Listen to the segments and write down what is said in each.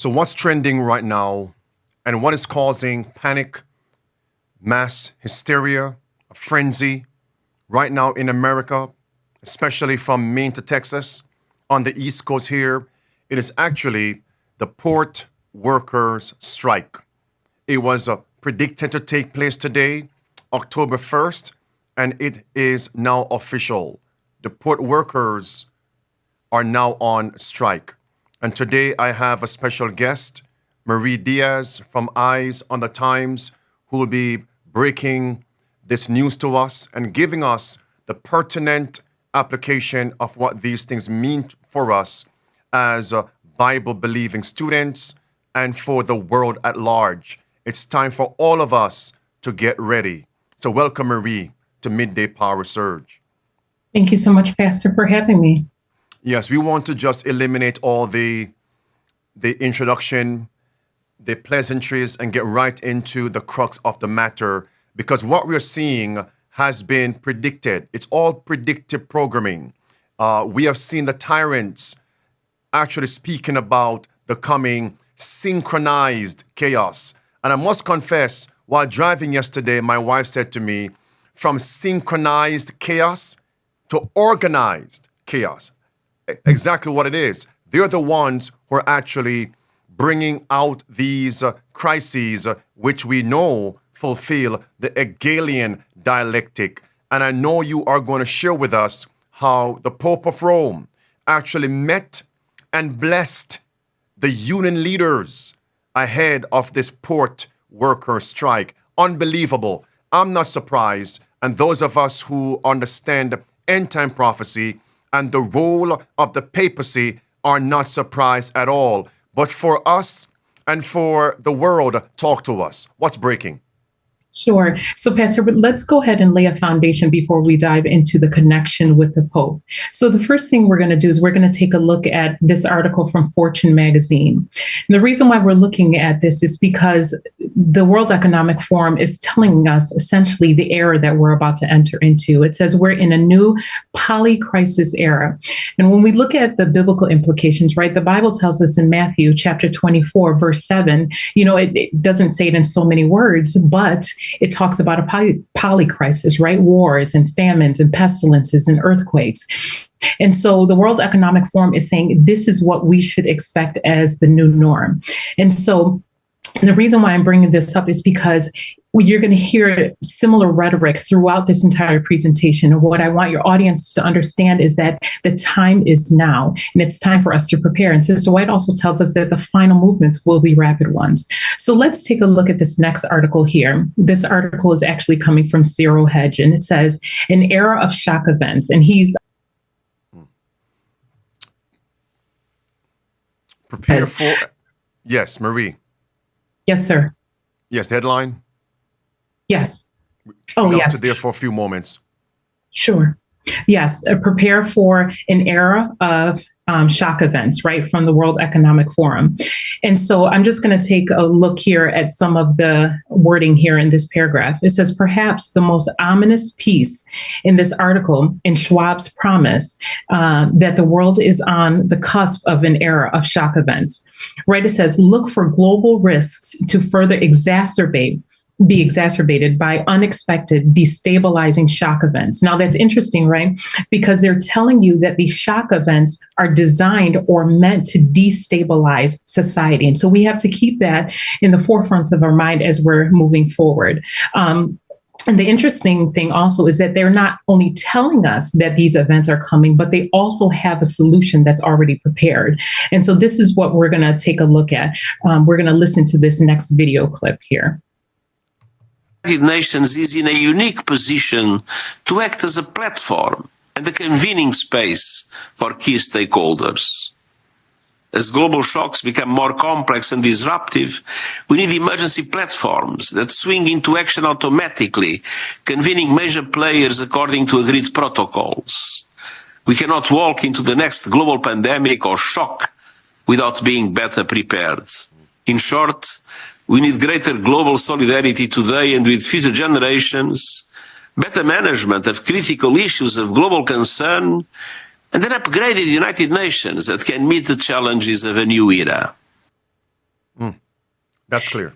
So what's trending right now and what is causing panic, mass hysteria, a frenzy right now in America, especially from Maine to Texas, on the East Coast here? It is actually the port workers' strike. It was predicted to take place today, October 1st, and it is now official. The port workers are now on strike. And today I have a special guest, Marie Diaz from Eyes on the Times, who will be breaking this news to us and giving us the pertinent application of what these things mean for us as Bible-believing students and for the world at large. It's time for all of us to get ready. So welcome, Marie, to Midday Power Surge. Thank you so much, Pastor, for having me. Yes, we want to just eliminate all the introduction, the pleasantries, and get right into the crux of the matter, because what we're seeing has been predicted. It's all predictive programming. We have seen the tyrants actually speaking about the coming synchronized chaos. And I must confess, while driving yesterday, my wife said to me, from synchronized chaos to organized chaos. Exactly what it is. They're the ones who are actually bringing out these crises, which we know fulfill the Hegelian dialectic. And I know you are going to share with us how the Pope of Rome actually met and blessed the union leaders ahead of this port worker strike. Unbelievable. I'm not surprised. And those of us who understand end-time prophecy and the role of the papacy are not surprised at all. But for us and for the world, talk to us. What's breaking? Sure. So, Pastor, let's go ahead and lay a foundation before we dive into the connection with the Pope. So the first thing we're going to do is we're going to take a look at this article from Fortune magazine. And the reason why we're looking at this is because the World Economic Forum is telling us essentially the era that we're about to enter into. It says we're in a new poly-crisis era. And when we look at the biblical implications, right, the Bible tells us in Matthew chapter 24, verse 7, it doesn't say it in so many words, but it talks about a poly-crisis, right? Wars and famines and pestilences and earthquakes. And so the World Economic Forum is saying this is what we should expect as the new norm. And so the reason why I'm bringing this up is because you're going to hear similar rhetoric throughout this entire presentation. And what I want your audience to understand is that the time is now, and it's time for us to prepare. And Sister White also tells us that the final movements will be rapid ones. So let's take a look at this next article here. This article is actually coming from Zero Hedge, and it says, an era of shock events. And he's prepare for, yes, Marie. Yes, sir. Yes, headline. Yes. Yes. To there for a few moments. Sure. Yes. Prepare for an era of shock events, right, from the World Economic Forum. And so I'm just going to take a look here at some of the wording here in this paragraph. It says, perhaps the most ominous piece in this article in Schwab's promise that the world is on the cusp of an era of shock events, right? It says, look for global risks to further be exacerbated by unexpected destabilizing shock events. Now that's interesting, right? Because they're telling you that these shock events are designed or meant to destabilize society. And so we have to keep that in the forefront of our mind as we're moving forward. And the interesting thing also is that they're not only telling us that these events are coming, but they also have a solution that's already prepared. And so this is what we're going to take a look at. We're going to listen to this next video clip here. The United Nations is in a unique position to act as a platform and a convening space for key stakeholders. As global shocks become more complex and disruptive, we need emergency platforms that swing into action automatically, convening major players according to agreed protocols. We cannot walk into the next global pandemic or shock without being better prepared. In short, we need greater global solidarity today and with future generations, better management of critical issues of global concern, and an upgraded United Nations that can meet the challenges of a new era. That's clear.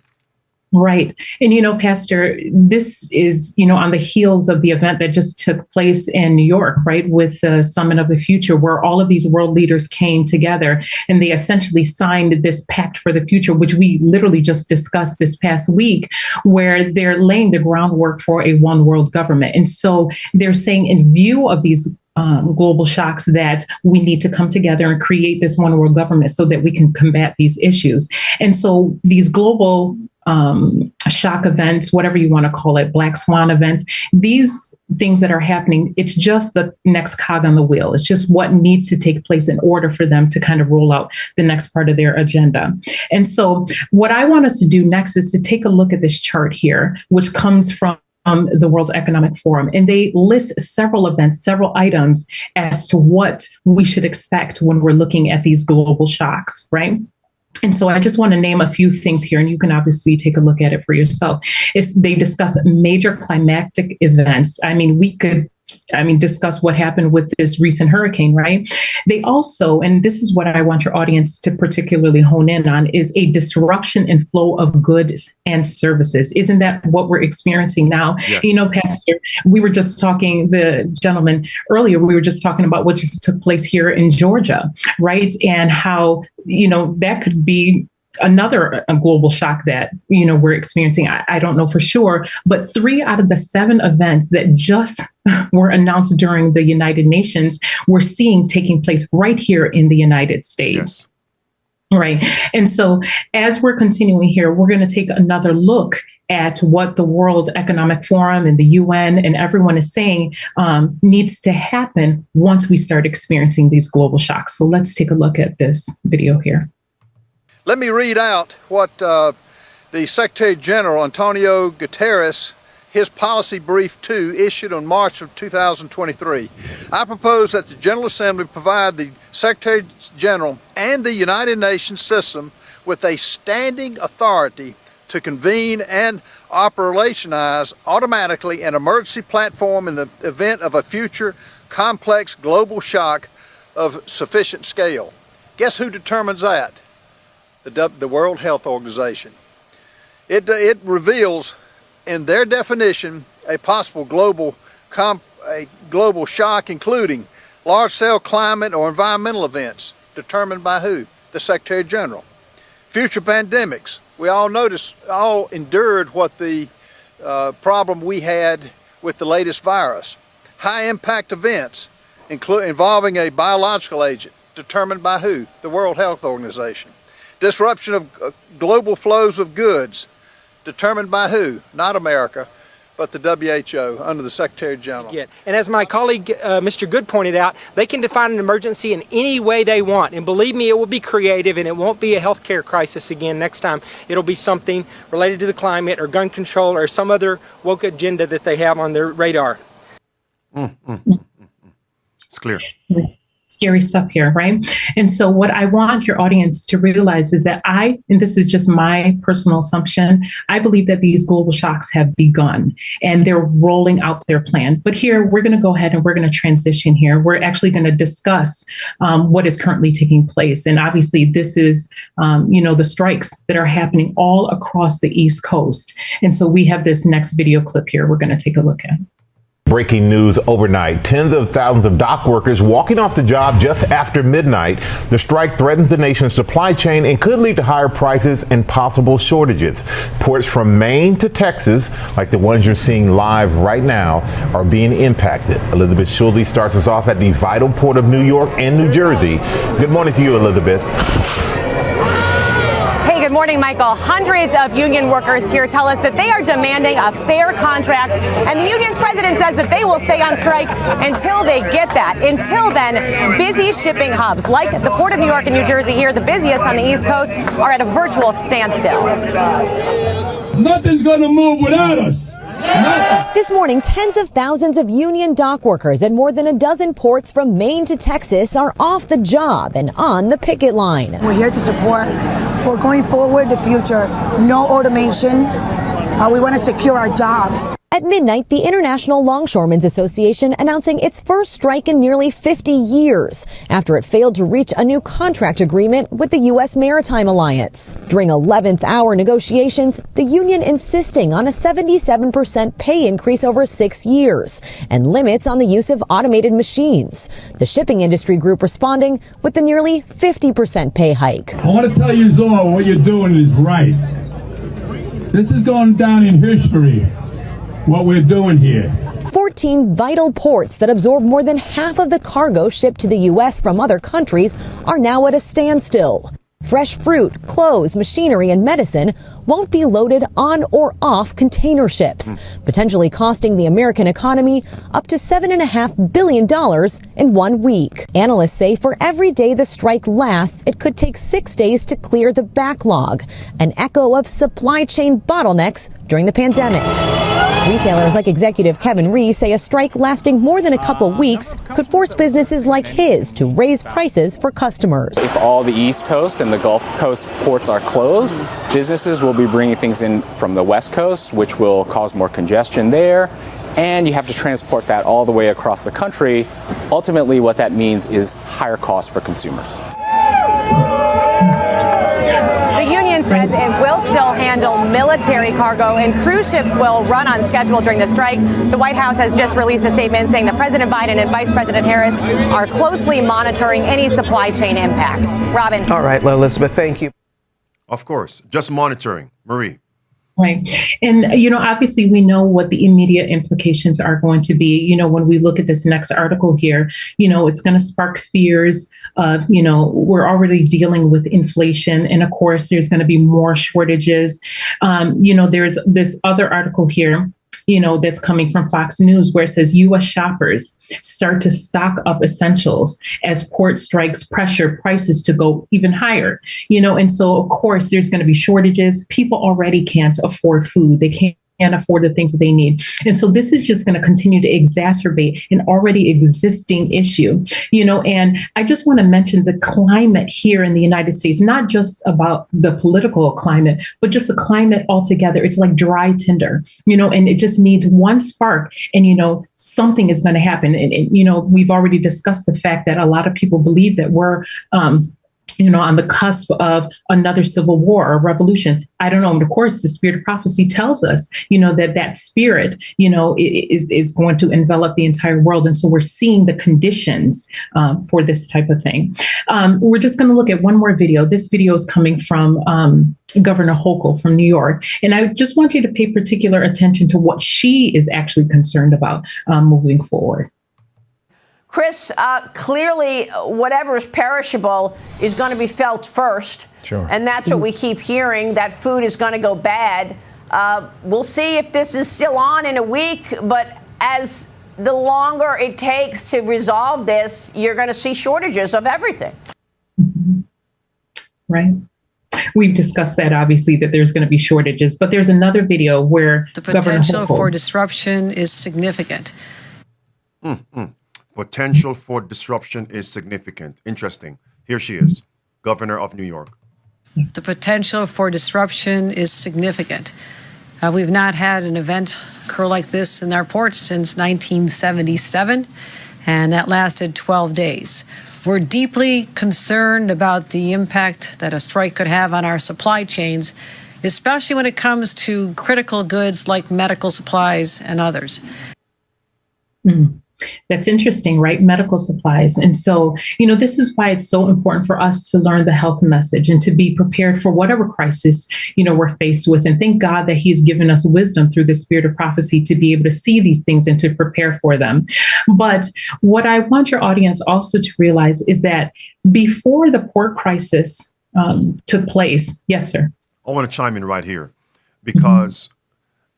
Right. And, Pastor, this is, on the heels of the event that just took place in New York, right, with the Summit of the Future, where all of these world leaders came together and they essentially signed this pact for the future, which we literally just discussed this past week, where they're laying the groundwork for a one world government. And so they're saying, in view of these global shocks, that we need to come together and create this one world government so that we can combat these issues. And so these global shock events, whatever you want to call it, black swan events, these things that are happening, it's just the next cog on the wheel. It's just what needs to take place in order for them to kind of roll out the next part of their agenda. And so what I want us to do next is to take a look at this chart here, which comes from the World Economic Forum, and they list several events, several items as to what we should expect when we're looking at these global shocks, right? And so I just want to name a few things here, and you can obviously take a look at it for yourself. They discuss major climactic events. We could discuss what happened with this recent hurricane, right? They also, and this is what I want your audience to particularly hone in on, is a disruption in flow of goods and services. Isn't that what we're experiencing now? Yes. Pastor, we were just talking, the gentleman earlier, we were just talking about what just took place here in Georgia, right? And how, that could be another global shock that, we're experiencing. I don't know for sure, but 3 out of the 7 events that just were announced during the United Nations, we're seeing taking place right here in the United States. Yes. Right. And so as we're continuing here, we're going to take another look at what the World Economic Forum and the UN and everyone is saying needs to happen once we start experiencing these global shocks. So let's take a look at this video here. Let me read out what the Secretary General, Antonio Guterres, his policy brief 2, issued on March of 2023. I propose that the General Assembly provide the Secretary General and the United Nations system with a standing authority to convene and operationalize automatically an emergency platform in the event of a future complex global shock of sufficient scale. Guess who determines that? The World Health Organization. It reveals in their definition a possible global shock, including large-scale climate or environmental events, determined by who? The Secretary General. Future pandemics. We all endured what the problem we had with the latest virus. High-impact events, involving a biological agent, determined by who? The World Health Organization. Disruption of global flows of goods, determined by who? Not America, but the WHO under the Secretary General. And as my colleague, Mr. Good, pointed out, they can define an emergency in any way they want. And believe me, it will be creative, and it won't be a healthcare crisis again next time. It'll be something related to the climate or gun control or some other woke agenda that they have on their radar. It's clear. Scary stuff here, right? And so what I want your audience to realize is that and this is just my personal assumption, I believe that these global shocks have begun and they're rolling out their plan. But here, we're going to go ahead and we're going to transition here. We're actually going to discuss what is currently taking place. And obviously, this is, the strikes that are happening all across the East Coast. And so we have this next video clip here we're going to take a look at. Breaking news overnight. Tens of thousands of dock workers walking off the job just after midnight. The strike threatens the nation's supply chain and could lead to higher prices and possible shortages. Ports from Maine to Texas, like the ones you're seeing live right now, are being impacted. Elizabeth Schulze starts us off at the vital port of New York and New Jersey. Good morning to you, Elizabeth. Good morning, Michael. Hundreds of union workers here tell us that they are demanding a fair contract, and the union's president says that they will stay on strike until they get that. Until then, busy shipping hubs like the Port of New York and New Jersey here, the busiest on the East Coast, are at a virtual standstill. Nothing's going to move without us. This morning, tens of thousands of union dock workers at more than a dozen ports from Maine to Texas are off the job and on the picket line. We're here to support for going forward the future. No automation. We want to secure our jobs. At midnight, the International Longshoremen's Association announcing its first strike in nearly 50 years after it failed to reach a new contract agreement with the U.S. Maritime Alliance. During 11th hour negotiations, the union insisting on a 77% pay increase over 6 years and limits on the use of automated machines. The shipping industry group responding with the nearly 50% pay hike. I want to tell you all what you're doing is right. This is going down in history. What we're doing here. 14 vital ports that absorb more than half of the cargo shipped to the U.S. from other countries are now at a standstill. Fresh fruit, clothes, machinery, and medicine won't be loaded on or off container ships, potentially costing the American economy up to $7.5 billion in 1 week. Analysts say for every day the strike lasts, it could take 6 days to clear the backlog, an echo of supply chain bottlenecks during the pandemic. Retailers like executive Kevin Rhee say a strike lasting more than a couple weeks could force businesses like his to raise prices for customers. If all the East Coast and the Gulf Coast ports are closed, businesses will be bringing things in from the West Coast, which will cause more congestion there. And you have to transport that all the way across the country. Ultimately, what that means is higher costs for consumers. The union says it will still handle military cargo and cruise ships will run on schedule during the strike. The White House has just released a statement saying that President Biden and Vice President Harris are closely monitoring any supply chain impacts. Robin. All right, Elizabeth, thank you. Of course, just monitoring. Marie. Right. And, obviously we know what the immediate implications are going to be. When we look at this next article here, it's going to spark fears of, we're already dealing with inflation. And of course, there's going to be more shortages. There's this other article here, that's coming from Fox News where it says U.S. shoppers start to stock up essentials as port strikes pressure prices to go even higher, and so of course there's going to be shortages. People already can't afford food. They can't afford the things that they need. And so this is just going to continue to exacerbate an already existing issue, and I just want to mention the climate here in the United States, not just about the political climate, but just the climate altogether. It's like dry tinder, and it just needs one spark and, something is going to happen. And, we've already discussed the fact that a lot of people believe that we're, on the cusp of another civil war or revolution. I don't know. And of course, the spirit of prophecy tells us, that spirit, is going to envelop the entire world. And so we're seeing the conditions for this type of thing. We're just going to look at one more video. This video is coming from Governor Hochul from New York. And I just want you to pay particular attention to what she is actually concerned about moving forward. Chris, clearly, whatever is perishable is going to be felt first. Sure. And that's what we keep hearing, that food is going to go bad. We'll see if this is still on in a week. But as the longer it takes to resolve this, you're going to see shortages of everything. Mm-hmm. Right. We've discussed that, obviously, that there's going to be shortages. But there's another video where the potential for disruption is significant. Potential for disruption is significant. Interesting. Here she is, Governor of New York. The potential for disruption is significant. We've not had an event occur like this in our ports since 1977, and that lasted 12 days. We're deeply concerned about the impact that a strike could have on our supply chains, especially when it comes to critical goods like medical supplies and others. That's interesting, right? Medical supplies. And so, this is why it's so important for us to learn the health message and to be prepared for whatever crisis, we're faced with. And thank God that he's given us wisdom through the spirit of prophecy to be able to see these things and to prepare for them. But what I want your audience also to realize is that before the port crisis took place, yes, sir. I want to chime in right here because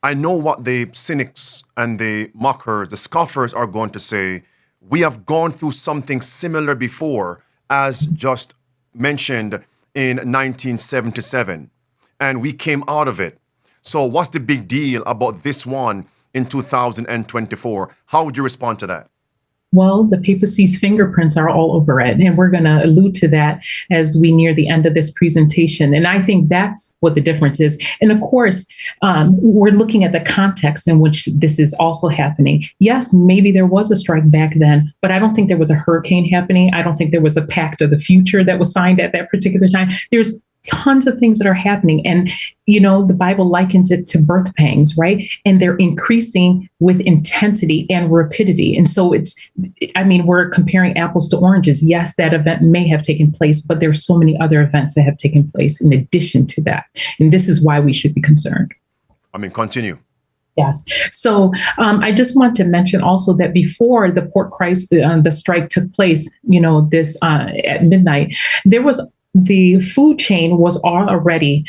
I know what the cynics and the mockers, the scoffers are going to say. We have gone through something similar before, as just mentioned in 1977, and we came out of it. So what's the big deal about this one in 2024? How would you respond to that? Well, the papacy's fingerprints are all over it. And we're going to allude to that as we near the end of this presentation. And I think that's what the difference is. And of course, we're looking at the context in which this is also happening. Yes, maybe there was a strike back then, but I don't think there was a hurricane happening. I don't think there was a pact of the future that was signed at that particular time. There's tons of things that are happening. And, the Bible likens it to birth pangs, right? And they're increasing with intensity and rapidity. And so we're comparing apples to oranges. Yes, that event may have taken place, but there's so many other events that have taken place in addition to that. And this is why we should be concerned. Continue. Yes. So I just want to mention also that before the port crisis, the strike took place, this at midnight, the food chain was already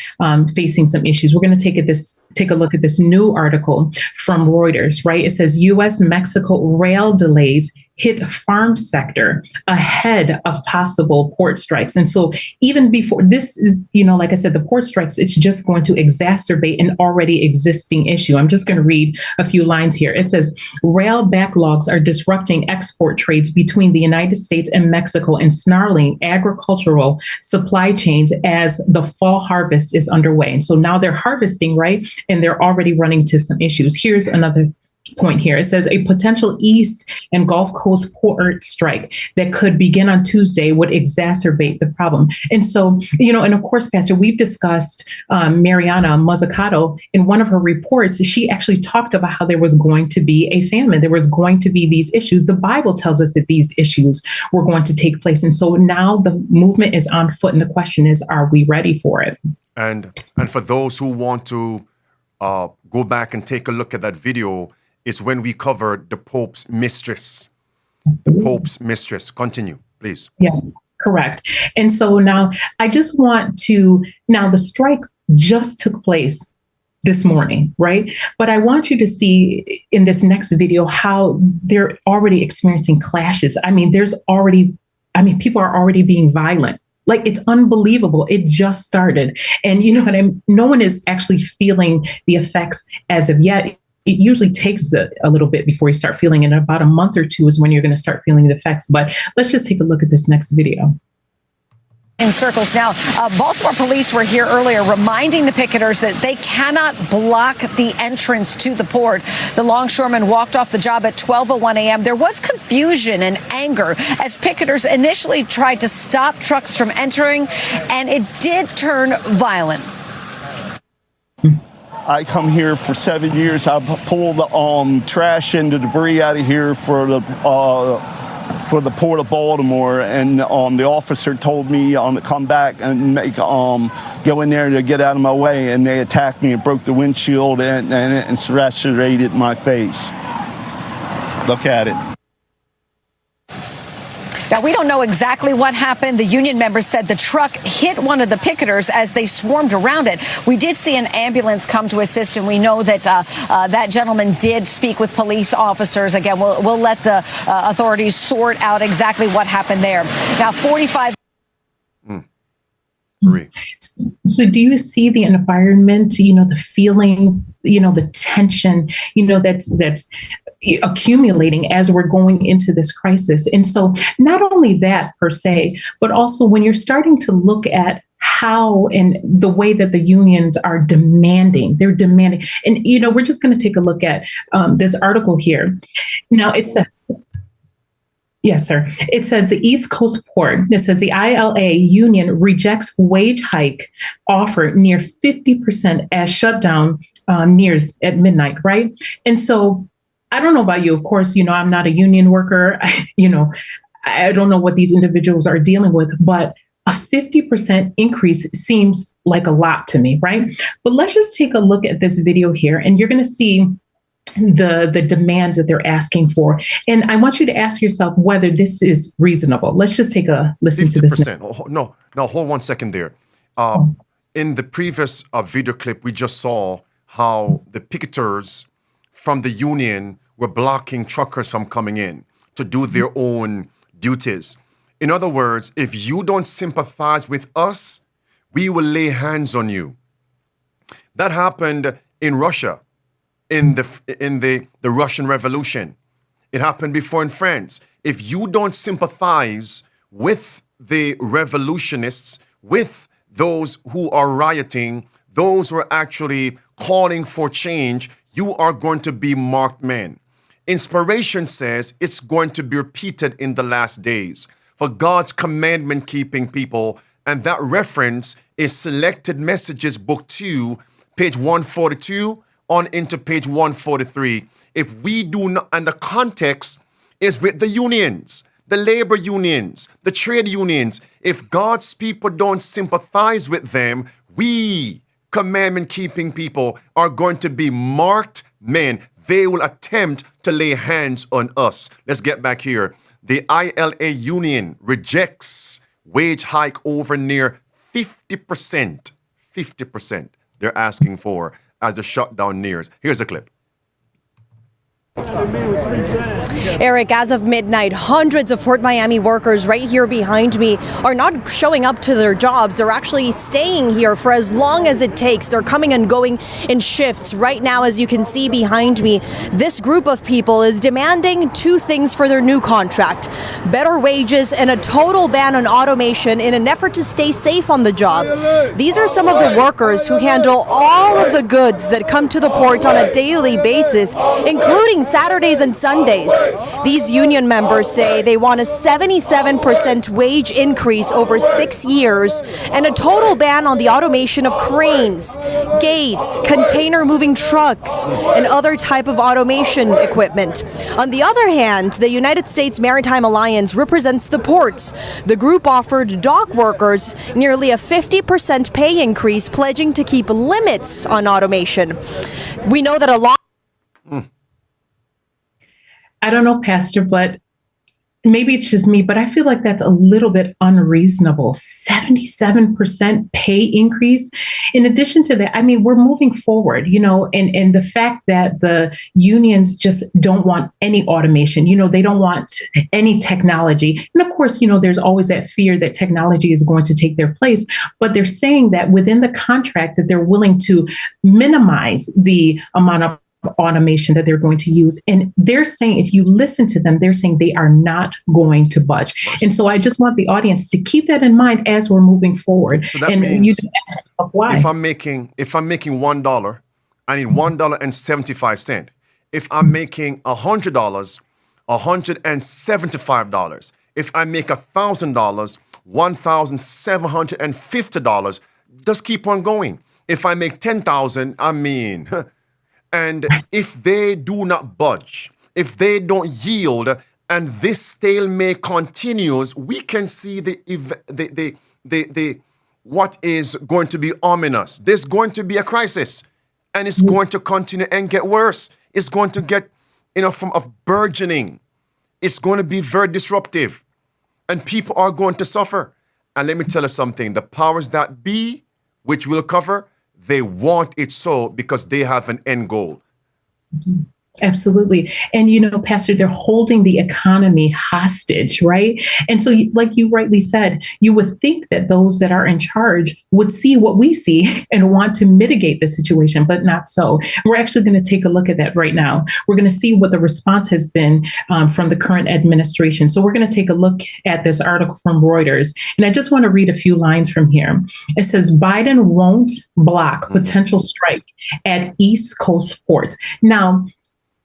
facing some issues. We're going to take a look at this new article from Reuters, right? It says U.S.-Mexico rail delays hit farm sector ahead of possible port strikes. And so even before this is, like I said, the port strikes, it's just going to exacerbate an already existing issue. I'm just going to read a few lines here. It says, rail backlogs are disrupting export trades between the United States and Mexico and snarling agricultural supply chains as the fall harvest is underway. And so now they're harvesting, right? And they're already running into some issues. Here's another point here. It says a potential East and Gulf Coast port strike that could begin on Tuesday would exacerbate the problem. And so, and of course, Pastor, we've discussed Mariana Mazzucato in one of her reports. She actually talked about how there was going to be a famine. There was going to be these issues. The Bible tells us that these issues were going to take place. And so now the movement is on foot. And the question is, are we ready for it? And for those who want to go back and take a look at that video, it's when we covered the Pope's mistress. The Pope's mistress. Continue, please. Yes, correct. And so now I just want now the strike just took place this morning, right? But I want you to see in this next video how they're already experiencing clashes. People are already being violent. Like, it's unbelievable. It just started. And no one is actually feeling the effects as of yet. It usually takes a little bit before you start feeling it. In about a month or two is when you're going to start feeling the effects. But let's just take a look at this next video. In circles now, Baltimore police were here earlier reminding the picketers that they cannot block the entrance to the port. The longshoremen walked off the job at 12:01 a.m. There was confusion and anger as picketers initially tried to stop trucks from entering, and it did turn violent. I come here for 7 years. I pull the trash and the debris out of here for the Port of Baltimore, and the officer told me to come back and go in there to get out of my way, and they attacked me and broke the windshield and lacerated my face. Look at it. Now, we don't know exactly what happened. The union members said the truck hit one of the picketers as they swarmed around it. We did see an ambulance come to assist, and we know that that gentleman did speak with police officers. Again, we'll let the authorities sort out exactly what happened there. Now, 45. So do you see the environment, the feelings, the tension, that's accumulating as we're going into this crisis? And so not only that per se, but also when you're starting to look at how and the way that the unions are they're demanding. And, we're just going to take a look at this article here. Now, it says, yes, sir. It says the East Coast Port. It says the ILA union rejects wage hike offer near 50% as shutdown nears at midnight, right? And so I don't know about you. Of course, I'm not a union worker. I don't know what these individuals are dealing with, but a 50% increase seems like a lot to me, right? But let's just take a look at this video here, and you're going to see the demands that they're asking for. And I want you to ask yourself whether this is reasonable. Let's just take a listen 50%. To this. No, hold 1 second there. In the previous video clip, we just saw how the picketers from the union were blocking truckers from coming in to do their own duties. In other words, if you don't sympathize with us, we will lay hands on you. That happened in Russia, in the Russian Revolution. It happened before in France. If you don't sympathize with the revolutionists, with those who are rioting, those who are actually calling for change, you are going to be marked men. Inspiration says it's going to be repeated in the last days for God's commandment-keeping people, and that reference is Selected Messages, Book 2, page 142 on into page 143. If we do not, and the context is with the unions, the labor unions, the trade unions. If God's people don't sympathize with them, we, commandment-keeping people, are going to be marked men. They will attempt to lay hands on us. Let's get back here. The ILA union rejects wage hike over near 50%. 50% they're asking for as the shutdown nears. Here's a clip. Eric, as of midnight, hundreds of Port Miami workers right here behind me are not showing up to their jobs. They're actually staying here for as long as it takes. They're coming and going in shifts. Right now, as you can see behind me, this group of people is demanding two things for their new contract: better wages and a total ban on automation in an effort to stay safe on the job. These are some of the workers who handle all of the goods that come to the port on a daily basis, including Saturdays and Sundays. These union members say they want a 77% wage increase over 6 years and a total ban on the automation of cranes, gates, container moving trucks, and other type of automation equipment. On the other hand, the United States Maritime Alliance represents the ports. The group offered dock workers nearly a 50% pay increase, pledging to keep limits on automation. We know that a lot I don't know, Pastor, but maybe it's just me, but I feel like that's a little bit unreasonable. 77% pay increase. In addition to that, I mean, we're moving forward, and the fact that the unions just don't want any automation, they don't want any technology. And of course, there's always that fear that technology is going to take their place, but they're saying that within the contract that they're willing to minimize the amount of automation that they're going to use. And they're saying, if you listen to them, they're saying they are not going to budge. And so I just want the audience to keep that in mind as we're moving forward. So that and means you ask why. If I'm making $1, I need $1.75. If I'm making $100, $175. If I make $1,000, $1,750. Just keep on going. If I make 10,000, and if they do not budge, if they don't yield, and this stalemate continues, we can see the what is going to be ominous. There's going to be a crisis, and it's going to continue and get worse. It's going to get in a form of burgeoning. It's going to be very disruptive, and people are going to suffer. And let me tell you something: the powers that be, which we'll cover, they want it so because they have an end goal. Absolutely. And, Pastor, they're holding the economy hostage, right? And so, like you rightly said, you would think that those that are in charge would see what we see and want to mitigate the situation, but not so. We're actually going to take a look at that right now. We're going to see what the response has been from the current administration. So we're going to take a look at this article from Reuters. And I just want to read a few lines from here. It says, Biden won't block potential strike at East Coast ports. Now,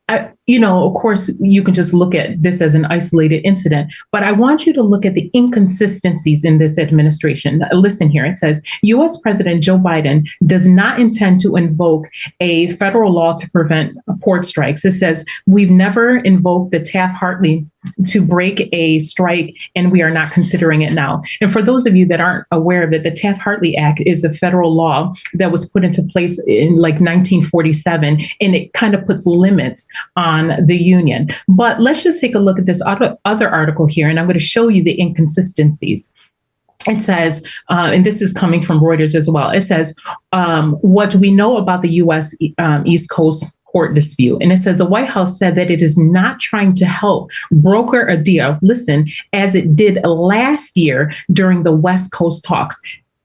of course, you can just look at this as an isolated incident, but I want you to look at the inconsistencies in this administration. Listen here. It says, U.S. President Joe Biden does not intend to invoke a federal law to prevent port strikes. It says, we've never invoked the Taft-Hartley to break a strike, and we are not considering it now. And for those of you that aren't aware of it, the Taft-Hartley Act is the federal law that was put into place in 1947, and it kind of puts limits on the union. But let's just take a look at this other article here, and I'm going to show you the inconsistencies. It says, and this is coming from Reuters as well, it says, what we know about the U.S. East Coast port dispute. And it says the White House said that it is not trying to help broker a deal, listen, as it did last year during the West Coast talks.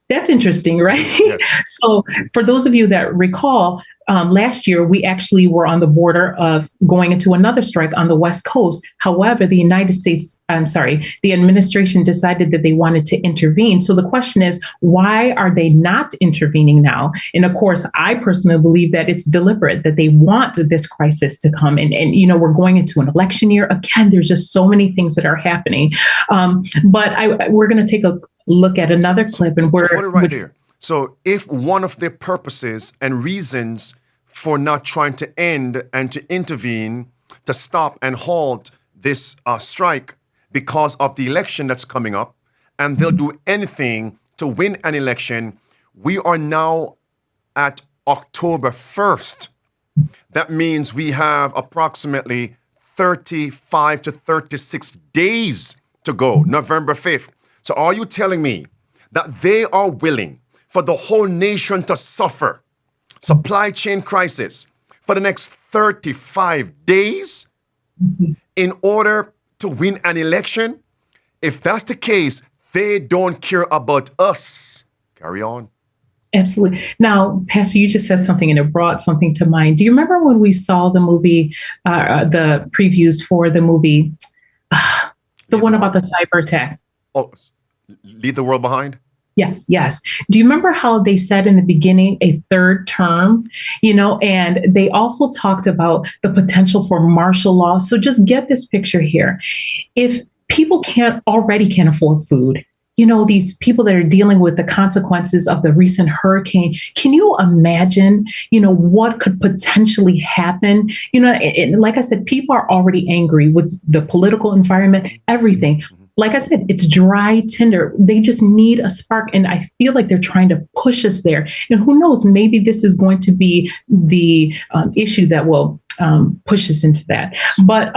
That's interesting, right? Yes. So for those of you that recall, last year we actually were on the border of going into another strike on the West Coast. However, the administration decided that they wanted to intervene. So the question is, why are they not intervening now? And of course, I personally believe that it's deliberate, that they want this crisis to come. And we're going into an election year. Again, there's just so many things that are happening. But we're going to take a look at another clip, and hold it right there. So if one of their purposes and reasons for not trying to end and to intervene to stop and halt this strike because of the election that's coming up, and they'll do anything to win an election, we are now at October 1st. That means we have approximately 35 to 36 days to go, November 5th. So are you telling me that they are willing for the whole nation to suffer supply chain crisis for the next 35 days in order to win an election? If that's the case, they don't care about us. Carry on. Absolutely. Now, Pastor, you just said something and it brought something to mind. Do you remember when we saw the movie, the previews for the movie, the one about the cyber attack? Oh, Leave the World Behind? Yes. Do you remember how they said in the beginning a third term, and they also talked about the potential for martial law. So just get this picture here. If people can't afford food, these people that are dealing with the consequences of the recent hurricane, can you imagine, what could potentially happen? And like I said, people are already angry with the political environment, everything. Like I said, it's dry tinder. They just need a spark. And I feel like they're trying to push us there. And who knows, maybe this is going to be the issue that will push us into that. But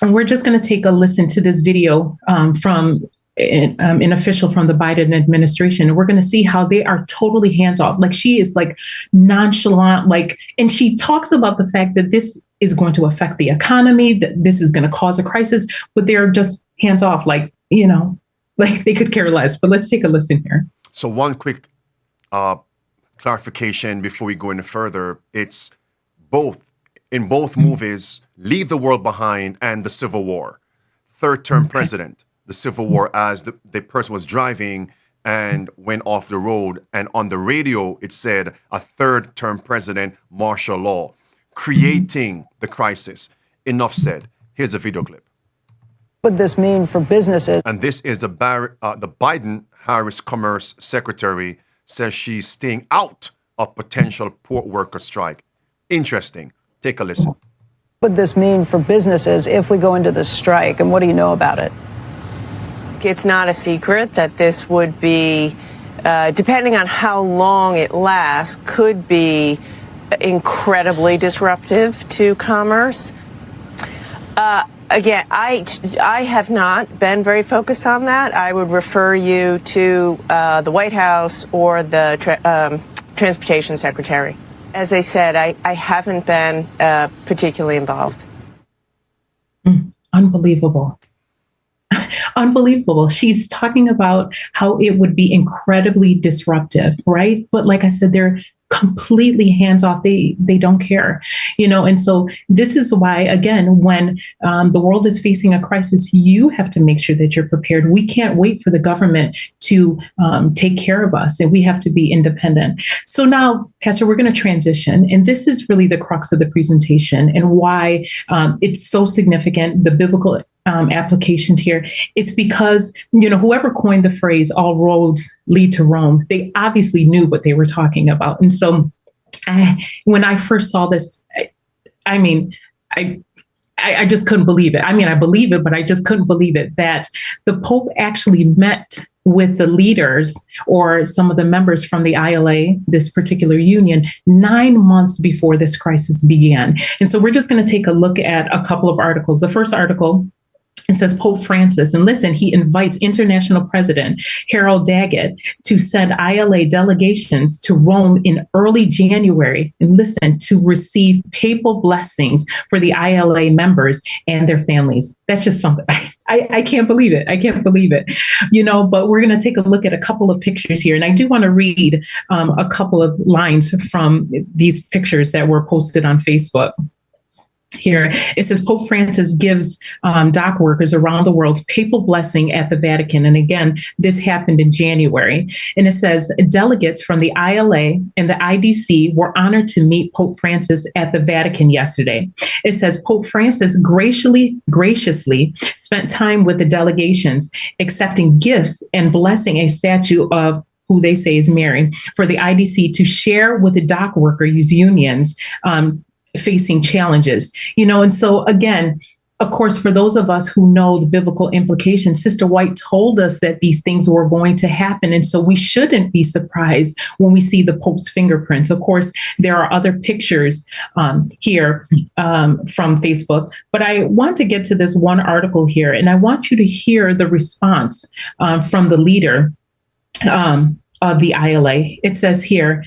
we're just going to take a listen to this video from an official from the Biden administration. And we're going to see how they are totally hands off. Like she is like nonchalant, and she talks about the fact that this is going to affect the economy, that this is going to cause a crisis, but they're just hands off, like they could care less. But let's take a listen here. So one quick clarification before we go any further. It's in both movies, Leave the World Behind and The Civil War. Third term president, the Civil War, as the person was driving and went off the road. And on the radio, it said a third term president, martial law, creating the crisis. Enough said. Here's a video clip. What would this mean for businesses? And this is the Biden-Harris Commerce Secretary says she's staying out of potential port worker strike. Interesting. Take a listen. What would this mean for businesses if we go into the strike, and what do you know about it? It's not a secret that this would be, depending on how long it lasts, could be incredibly disruptive to commerce. Again, I have not been very focused on that. I would refer you to the White House or the Transportation Secretary. As I said, I haven't been particularly involved. Unbelievable. Unbelievable. She's talking about how it would be incredibly disruptive, right? But like I said, they're completely hands off. They don't care, and so this is why, again, when the world is facing a crisis, you have to make sure that you're prepared. We can't wait for the government to take care of us, and we have to be independent. So now, Pastor, we're going to transition, and this is really the crux of the presentation and why it's so significant, the biblical application here. It's because, whoever coined the phrase, all roads lead to Rome, they obviously knew what they were talking about. And so when I first saw this, I just couldn't believe it. I believe it, but I just couldn't believe it that the Pope actually met with the leaders or some of the members from the ILA, this particular union, 9 months before this crisis began. And so we're just going to take a look at a couple of articles. The first article It says Pope Francis, and listen, he invites International President Harold Daggett to send ILA delegations to Rome in early January, and listen, to receive papal blessings for the ILA members and their families. That's just something, I can't believe it. I can't believe it. But we're going to take a look at a couple of pictures here. And I do want to read a couple of lines from these pictures that were posted on Facebook. Here, it says Pope Francis gives dock workers around the world papal blessing at the Vatican. And again, this happened in January. And it says delegates from the ILA and the IDC were honored to meet Pope Francis at the Vatican yesterday. It says Pope Francis graciously spent time with the delegations, accepting gifts and blessing a statue of who they say is Mary for the IDC to share with the dock workers unions facing challenges, and so again, of course, for those of us who know the biblical implications, Sister White told us that these things were going to happen. And so we shouldn't be surprised when we see the Pope's fingerprints. Of course, there are other pictures here from Facebook, but I want to get to this one article here, and I want you to hear the response from the leader of the ILA. It says here,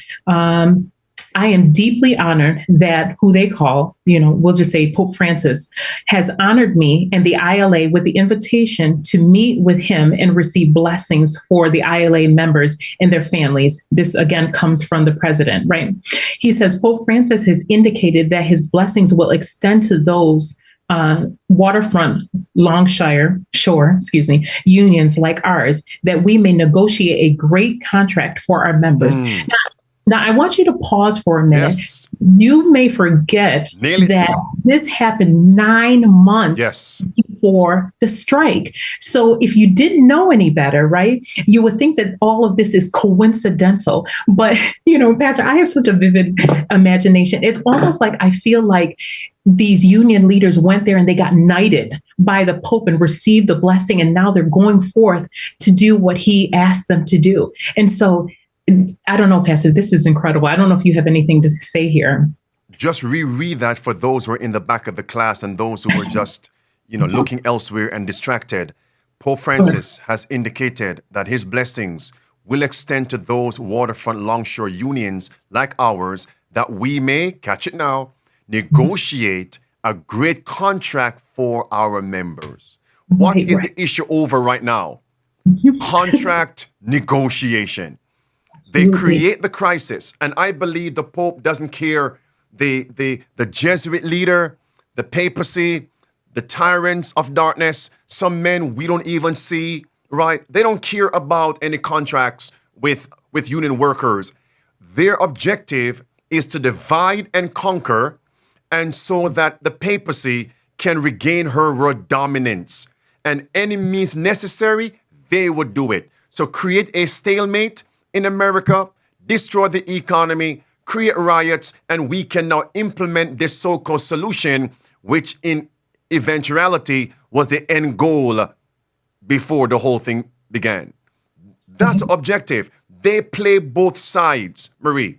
I am deeply honored that who they call, we'll just say Pope Francis, has honored me and the ILA with the invitation to meet with him and receive blessings for the ILA members and their families. This again comes from the president, right? He says Pope Francis has indicated that his blessings will extend to those waterfront shore, unions like ours, that we may negotiate a great contract for our members. Now, I want you to pause for a minute. Yes. You may forget that this happened 9 months before the strike. So if you didn't know any better, right, you would think that all of this is coincidental. But, Pastor, I have such a vivid imagination. It's almost like I feel like these union leaders went there and they got knighted by the Pope and received the blessing. And now they're going forth to do what he asked them to do. And so I don't know, Pastor, this is incredible. I don't know if you have anything to say here. Just reread that for those who are in the back of the class and those who were just, looking elsewhere and distracted. Pope Francis has indicated that his blessings will extend to those waterfront longshore unions like ours, that we may, catch it now, negotiate a great contract for our members. What is the issue over right now? Contract negotiation. They create the crisis, and I believe the Pope doesn't care. The Jesuit leader, the papacy, the tyrants of darkness, some men we don't even see, right? They don't care about any contracts with union workers. Their objective is to divide and conquer, and so that the papacy can regain her dominance. And any means necessary, they would do it. So create a stalemate in America, destroy the economy, create riots, and we can now implement this so-called solution, which in eventuality was the end goal before the whole thing began. That's the objective. They play both sides, Marie.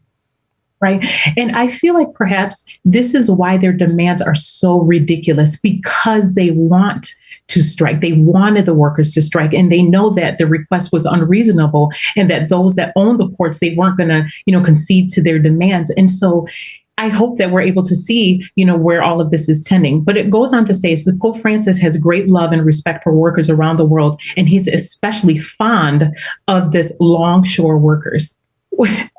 Right. And I feel like perhaps this is why their demands are so ridiculous, because they want to strike. They wanted the workers to strike, and they know that the request was unreasonable and that those that own the ports, they weren't going to, concede to their demands. And so I hope that we're able to see, where all of this is tending. But it goes on to say, so Pope Francis has great love and respect for workers around the world, and he's especially fond of this longshore workers.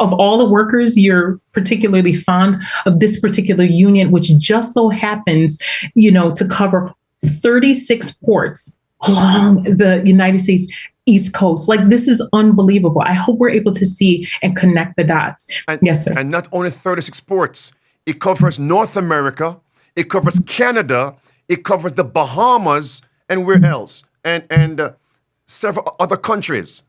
Of all the workers, you're particularly fond of this particular union, which just so happens, to cover 36 ports along the United States East Coast. Like, this is unbelievable. I hope we're able to see and connect the dots. Yes, sir. And not only 36 ports, it covers North America, it covers Canada, it covers the Bahamas, and where else? And several other countries.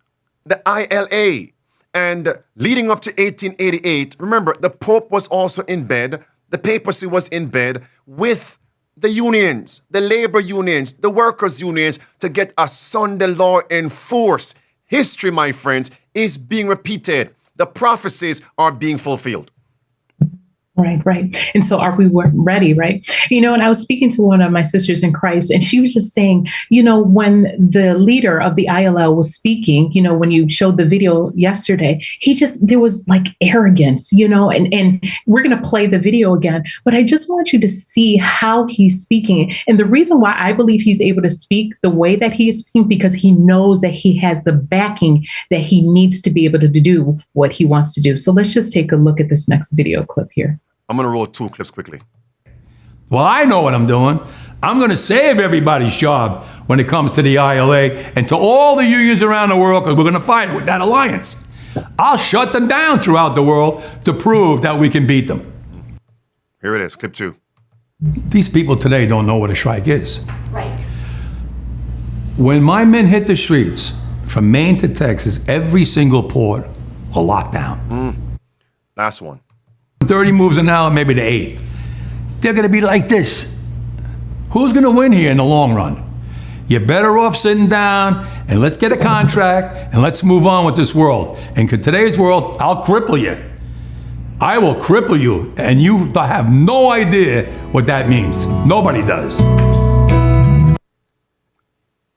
The ILA. And leading up to 1888, remember, the Pope was also in bed, the papacy was in bed with the unions, the labor unions, the workers' unions, to get a Sunday law enforced. History, my friends, is being repeated. The prophecies are being fulfilled. Right. And so are we ready, right? And I was speaking to one of my sisters in Christ, and she was just saying, when the leader of the ILL was speaking, when you showed the video yesterday, there was like arrogance, and we're going to play the video again, but I just want you to see how he's speaking. And the reason why I believe he's able to speak the way that he is speaking, because he knows that he has the backing that he needs to be able to do what he wants to do. So let's just take a look at this next video clip here. I'm going to roll 2 clips quickly. Well, I know what I'm doing. I'm going to save everybody's job when it comes to the ILA and to all the unions around the world, because we're going to fight with that alliance. I'll shut them down throughout the world to prove that we can beat them. Here it is, clip 2. These people today don't know what a strike is. Right. When my men hit the streets, from Maine to Texas, every single port will lock down. Last one. 30 moves an hour, maybe to 8. They're going to be like this. Who's going to win here in the long run? You're better off sitting down and let's get a contract and let's move on with this world. And in today's world, I'll cripple you. I will cripple you, and you have no idea what that means. Nobody does.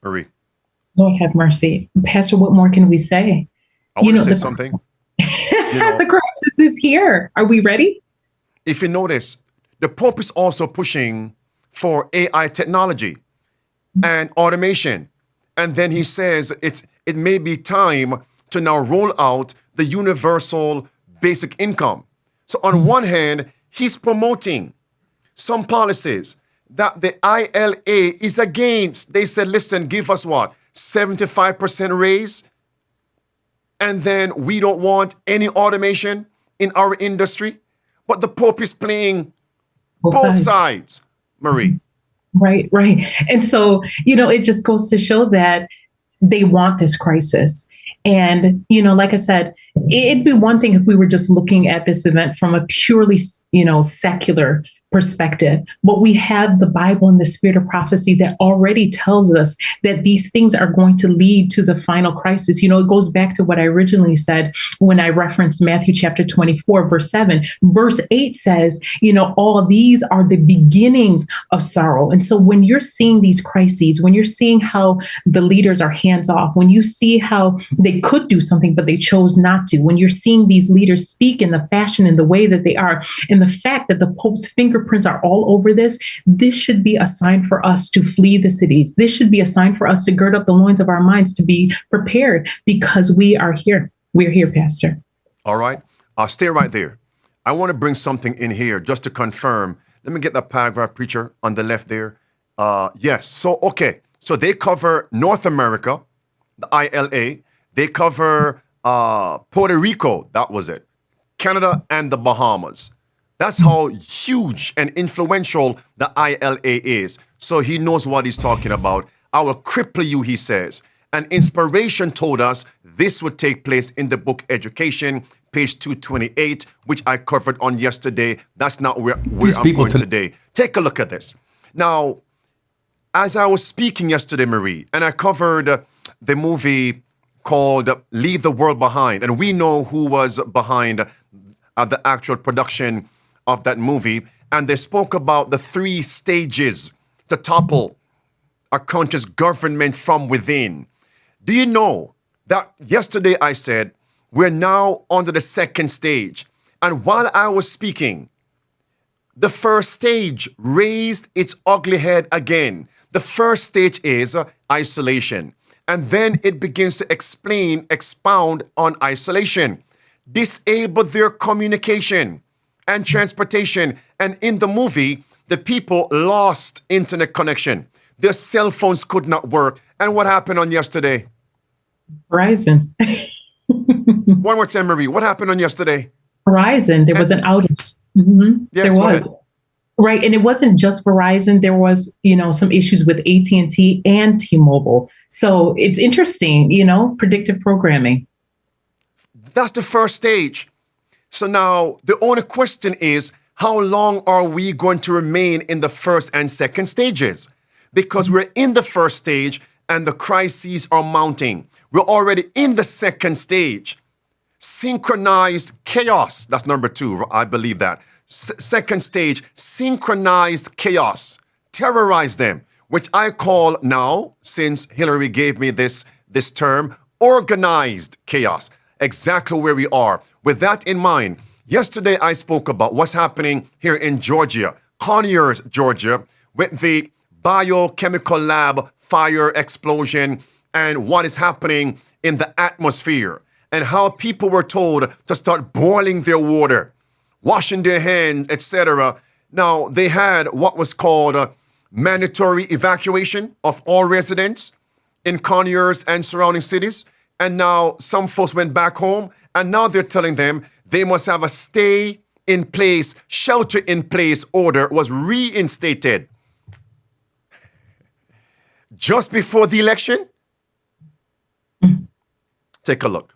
Marie. Lord have mercy. Pastor, what more can we say? I want to say something. The crisis is here. Are we ready? If you notice, the Pope is also pushing for AI technology and automation. And then he says it may be time to now roll out the universal basic income. So on one hand, he's promoting some policies that the ILA is against. They said, listen, give us what? 75% raise? And then we don't want any automation in our industry. But the Pope is playing both sides, Marie. Right. And so, it just goes to show that they want this crisis. And, like I said, it'd be one thing if we were just looking at this event from a purely, secular perspective, but we have the Bible and the spirit of prophecy that already tells us that these things are going to lead to the final crisis. It goes back to what I originally said when I referenced Matthew chapter 24, verse 7. Verse 8 says, all these are the beginnings of sorrow. And so when you're seeing these crises, when you're seeing how the leaders are hands off, when you see how they could do something, but they chose not to, when you're seeing these leaders speak in the fashion and the way that they are, and the fact that the Pope's fingerprints are all over this should be a sign for us to flee the cities. This should be a sign for us to gird up the loins of our minds, to be prepared, because we are here. We're here, Pastor. All right. I'll stay right there. I want to bring something in here just to confirm. Let me get that paragraph, preacher, on the left there. Yes. So they cover North America, the ILA. They cover Puerto Rico. That was it. Canada and the Bahamas. That's how huge and influential the ILA is. So he knows what he's talking about. I will cripple you, he says. And inspiration told us this would take place in the book Education, page 228, which I covered on yesterday. That's not where I'm going today. Take a look at this. Now, as I was speaking yesterday, Marie, and I covered the movie called Leave the World Behind, and we know who was behind the actual production of that movie, and they spoke about the 3 stages to topple a conscious government from within. Do you know that yesterday I said we're now under the 2nd stage, and while I was speaking, the 1st stage raised its ugly head again. The 1st stage is isolation, and then it begins to expound on isolation, disable their communication and transportation. And in the movie, the people lost internet connection. Their cell phones could not work. And what happened on yesterday? Verizon. One more time, Marie. What happened on yesterday? Verizon. There was an outage. Mm-hmm. Yes, there was. Right. And it wasn't just Verizon. There was, some issues with AT&T and T-Mobile. So it's interesting, predictive programming. That's the 1st stage. So now the only question is, how long are we going to remain in the 1st and 2nd stages? Because we're in the 1st stage and the crises are mounting. We're already in the 2nd stage. synchronized chaos. That's number 2. I believe that. Second stage, synchronized chaos. Terrorize them, which I call now, since Hillary gave me this term, organized chaos. Exactly where we are. With that in mind, yesterday I spoke about what's happening here in Georgia, Conyers, Georgia, with the biochemical lab fire explosion and what is happening in the atmosphere, and how people were told to start boiling their water, washing their hands, etc. Now, they had what was called a mandatory evacuation of all residents in Conyers and surrounding cities. And now some folks went back home, and now they're telling them they must have a stay-in-place, shelter-in-place order was reinstated just before the election. Take a look.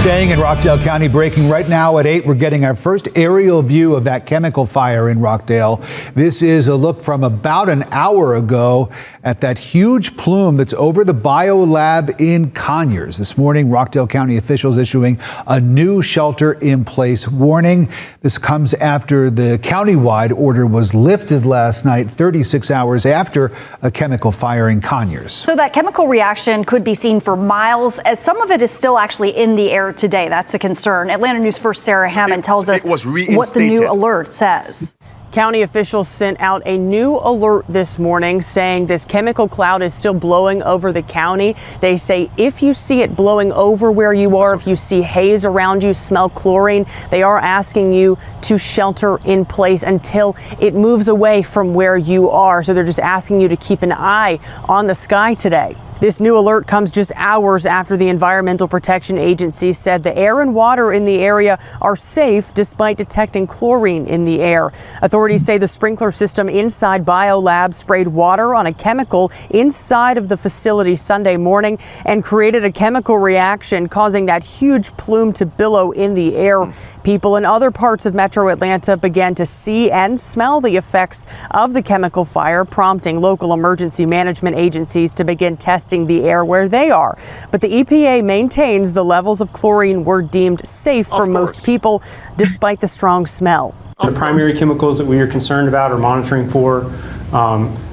Staying in Rockdale County, breaking right now at 8. We're getting our first aerial view of that chemical fire in Rockdale. This is a look from about an hour ago at that huge plume that's over the biolab in Conyers. This morning, Rockdale County officials issuing a new shelter-in-place warning. This comes after the countywide order was lifted last night, 36 hours after a chemical fire in Conyers. So that chemical reaction could be seen for miles, as some of it is still actually in the air today. That's a concern. Atlanta News First Sarah Hammond tells us what the new alert says. County officials sent out a new alert this morning saying this chemical cloud is still blowing over the county. They say if you see it blowing over where you are, if you see haze around you, smell chlorine, they are asking you to shelter in place until it moves away from where you are. So they're just asking you to keep an eye on the sky today. This new alert comes just hours after the Environmental Protection Agency said the air and water in the area are safe despite detecting chlorine in the air. Authorities say the sprinkler system inside BioLab sprayed water on a chemical inside of the facility Sunday morning and created a chemical reaction, causing that huge plume to billow in the air. People in other parts of Metro Atlanta began to see and smell the effects of the chemical fire, prompting local emergency management agencies to begin testing the air where they are. But the EPA maintains the levels of chlorine were deemed safe for most people, despite the strong smell. The primary chemicals that we are concerned about or monitoring for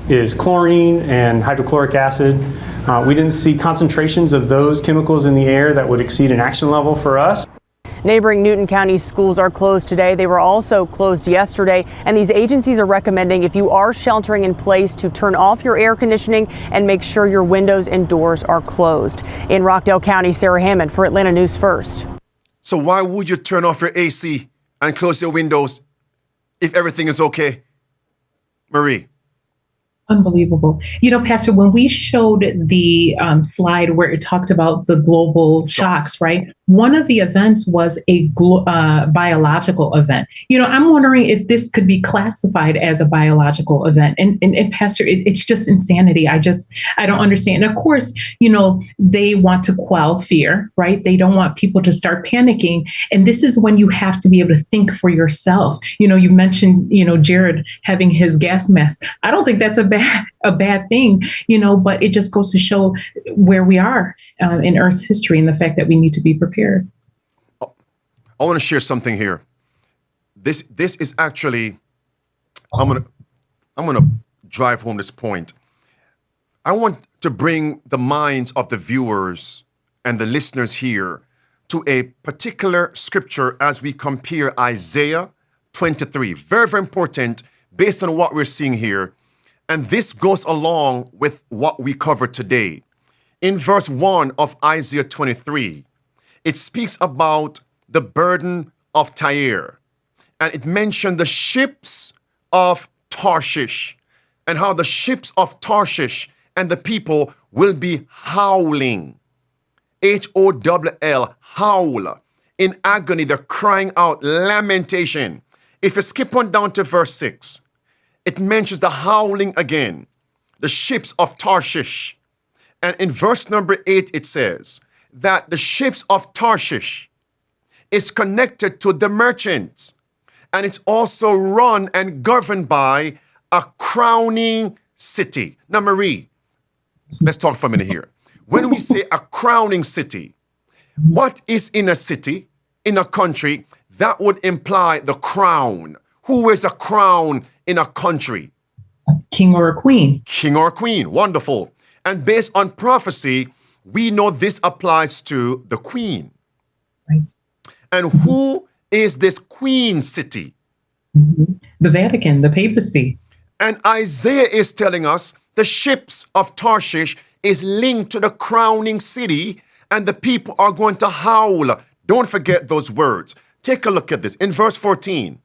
is chlorine and hydrochloric acid. We didn't see concentrations of those chemicals in the air that would exceed an action level for us. Neighboring Newton County schools are closed today. They were also closed yesterday. And these agencies are recommending, if you are sheltering in place, to turn off your air conditioning and make sure your windows and doors are closed. In Rockdale County, Sarah Hammond for Atlanta News First. So why would you turn off your AC and close your windows if everything is okay? Marie. Unbelievable. You know, Pastor, when we showed the slide where it talked about the global shocks, right? One of the events was a biological event. You know, I'm wondering if this could be classified as a biological event. And Pastor, it's just insanity. I don't understand. And of course, you know, they want to quell fear, right? They don't want people to start panicking. And this is when you have to be able to think for yourself. You know, you mentioned, you know, Jared having his gas mask. I don't think that's a bad thing, you know, but it just goes to show where we are in Earth's history and the fact that we need to be prepared. I want to share something here. This is actually, I'm gonna drive home this point. I want to bring the minds of the viewers and the listeners here to a particular scripture as we compare Isaiah 23. Very, very important based on what we're seeing here. And this goes along with what we covered today. In verse 1 of Isaiah 23, it speaks about the burden of Tyre. And it mentioned the ships of Tarshish and how the ships of Tarshish and the people will be howling. H-O-W-L, howl. In agony, they're crying out, lamentation. If you skip on down to verse 6, it mentions the howling again, the ships of Tarshish. And in verse number 8, it says that the ships of Tarshish is connected to the merchants. And it's also run and governed by a crowning city. Now, Marie, let's talk for a minute here. When we say a crowning city, What is in a city, in a country? That would imply the crown. Who wears a crown in a country? A king or a queen. King or queen. Wonderful. And based on prophecy, we know this applies to the queen. Right. And who is this queen city? The Vatican, the Papacy. And Isaiah is telling us the ships of Tarshish is linked to the crowning city, and the people are going to howl. Don't forget those words. Take a look at this. In verse 14,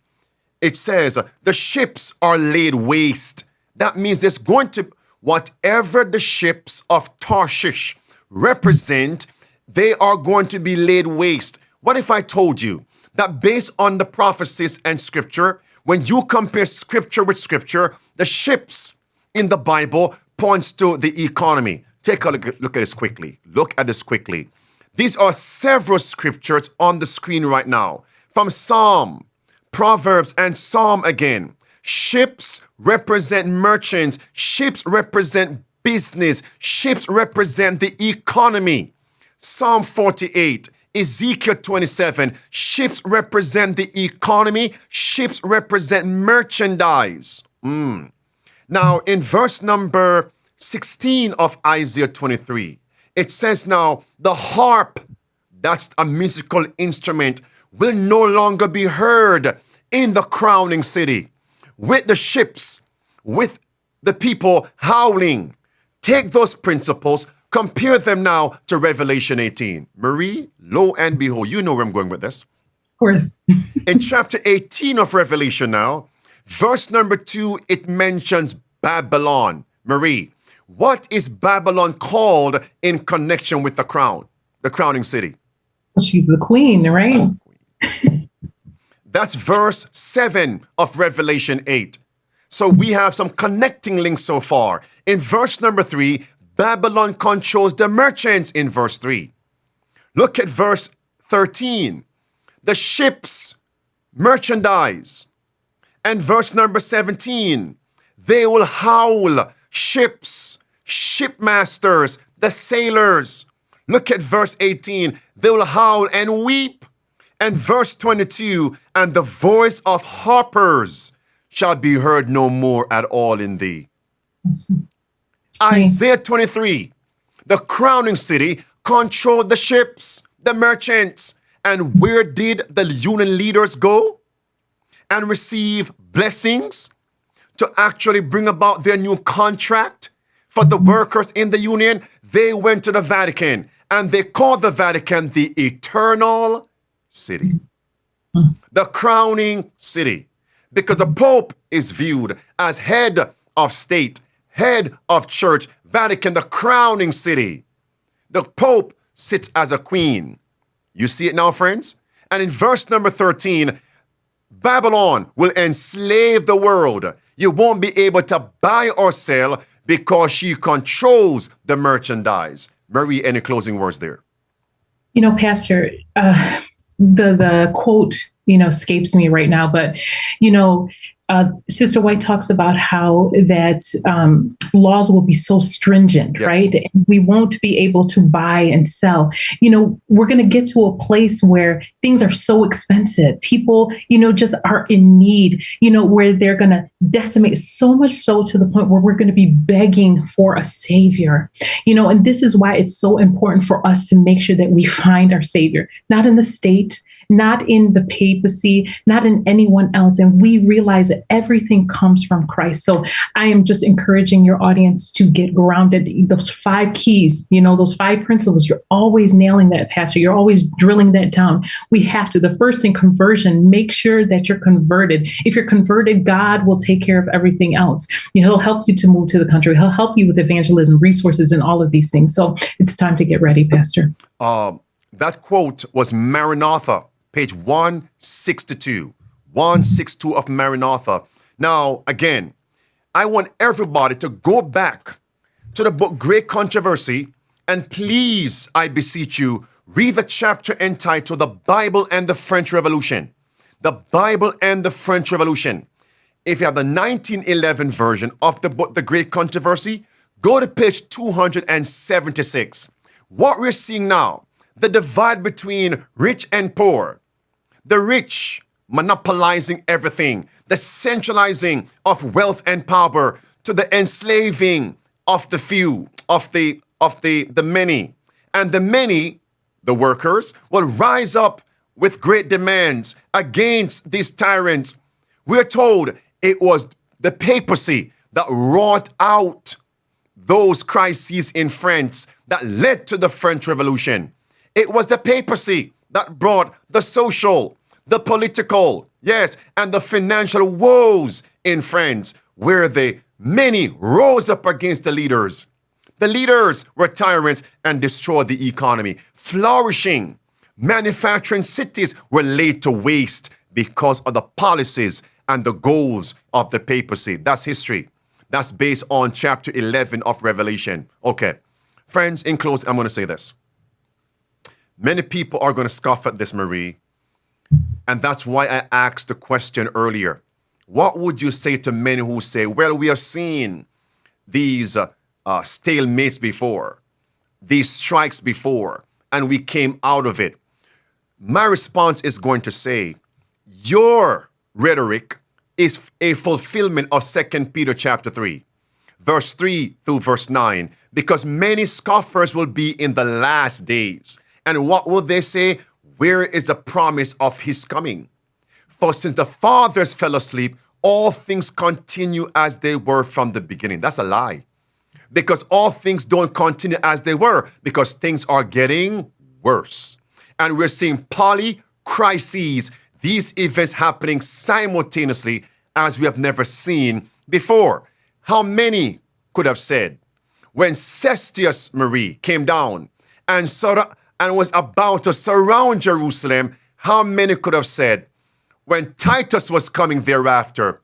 it says, the ships are laid waste. That means there's going to, whatever the ships of Tarshish represent, they are going to be laid waste. What if I told you that based on the prophecies and scripture, when you compare scripture with scripture, the ships in the Bible points to the economy. Take a look at this quickly. Look at this quickly. These are several scriptures on the screen right now. From Psalm, Proverbs, and Psalm again. Ships represent merchants. Ships represent business. Ships represent the economy. Psalm 48, Ezekiel 27. Ships represent the economy. Ships represent merchandise. Now, in verse number 16 of Isaiah 23, it says now, the harp, that's a musical instrument, will no longer be heard in the crowning city, with the ships, with the people howling. Take those principles, compare them now to Revelation 18. Marie, lo and behold, you know where I'm going with this. Of course. In chapter 18 of Revelation now, verse number 2, it mentions Babylon. Marie, what is Babylon called in connection with the crown, the crowning city? Well, she's the queen, right? That's verse 7 of Revelation 8. So we have some connecting links so far. In verse number 3, Babylon controls the merchants in verse 3. Look at verse 13. The ships, merchandise. And verse number 17, they will howl, ships, shipmasters, the sailors. Look at verse 18, they will howl and weep. And verse 22, and the voice of harpers shall be heard no more at all in thee. Isaiah 23, the crowning city controlled the ships, the merchants. And where did the union leaders go and receive blessings to actually bring about their new contract for the workers in the union? They went to the Vatican, and they called the Vatican the eternal city, the crowning city, because the Pope is viewed as head of state, head of church. Vatican, the crowning city. The Pope sits as a queen. You see it now, friends? And in verse number 13, Babylon will enslave the world. You won't be able to buy or sell because she controls the merchandise. Marie, any closing words there? You know, Pastor, the quote, escapes me right now, but, Sister White talks about how that laws will be so stringent, yes, right? And we won't be able to buy and sell. We're going to get to a place where things are so expensive. People, just are in need, where they're going to decimate so much so to the point where we're going to be begging for a savior, and this is why it's so important for us to make sure that we find our savior, not in the state, not in the papacy, not in anyone else. And we realize that everything comes from Christ. So I am just encouraging your audience to get grounded. Those 5 keys, those 5 principles, you're always nailing that, Pastor. You're always drilling that down. We have to. The first thing, conversion, make sure that you're converted. If you're converted, God will take care of everything else. He'll help you to move to the country. He'll help you with evangelism, resources, and all of these things. So it's time to get ready, Pastor. That quote was Maranatha, page 162, 162 of Maranatha. Now, again, I want everybody to go back to the book Great Controversy, and please, I beseech you, read the chapter entitled The Bible and the French Revolution. The Bible and the French Revolution. If you have the 1911 version of the book The Great Controversy, go to page 276. What we're seeing now, the divide between rich and poor, the rich monopolizing everything, the centralizing of wealth and power to the enslaving of the few, of the many. And the many, the workers, will rise up with great demands against these tyrants. We're told it was the papacy that wrought out those crises in France that led to the French Revolution. It was the papacy that brought the social, the political, yes, and the financial woes in France, where the many rose up against the leaders. The leaders were tyrants and destroyed the economy. Flourishing manufacturing cities were laid to waste because of the policies and the goals of the papacy. That's history. That's based on chapter 11 of Revelation. Okay. Friends, in closing, I'm going to say this. Many people are going to scoff at this, Marie. And that's why I asked the question earlier. What would you say to many who say, well, we have seen these stalemates before, these strikes before, and we came out of it? My response is going to say, your rhetoric is a fulfillment of 2 Peter chapter 3, verse 3 through verse 9, because many scoffers will be in the last days. And what will they say? Where is the promise of his coming? For since the fathers fell asleep, all things continue as they were from the beginning. That's a lie. Because all things don't continue as they were, because things are getting worse. And we're seeing crises, these events happening simultaneously as we have never seen before. How many could have said, when Cestius Marie came down and was about to surround Jerusalem, how many could have said, when Titus was coming thereafter,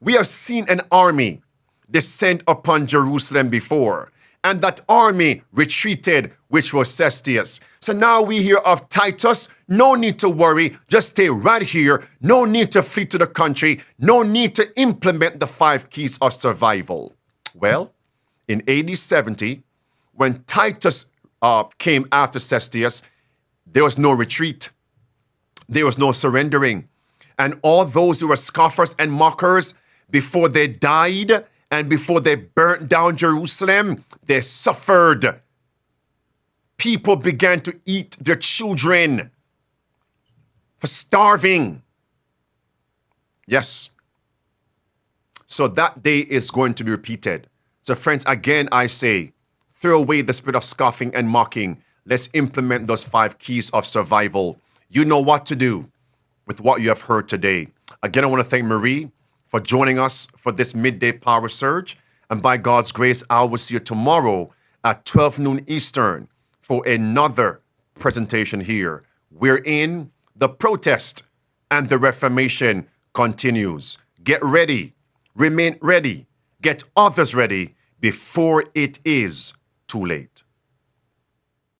we have seen an army descend upon Jerusalem before, and that army retreated, which was Cestius. So now we hear of Titus. No need to worry. Just stay right here. No need to flee to the country. No need to implement the 5 keys of survival. Well, in AD 70, when Titus came after Cestius, there was no retreat. There was no surrendering. And all those who were scoffers and mockers, before they died and before they burnt down Jerusalem, they suffered. People began to eat their children for starving. Yes. So that day is going to be repeated. So friends, again, I say, throw away the spirit of scoffing and mocking. Let's implement those 5 keys of survival. You know what to do with what you have heard today. Again, I want to thank Marie for joining us for this midday power surge. And by God's grace, I will see you tomorrow at 12 noon Eastern for another presentation here, wherein the protest and the reformation continues. Get ready, remain ready, get others ready before it is too late.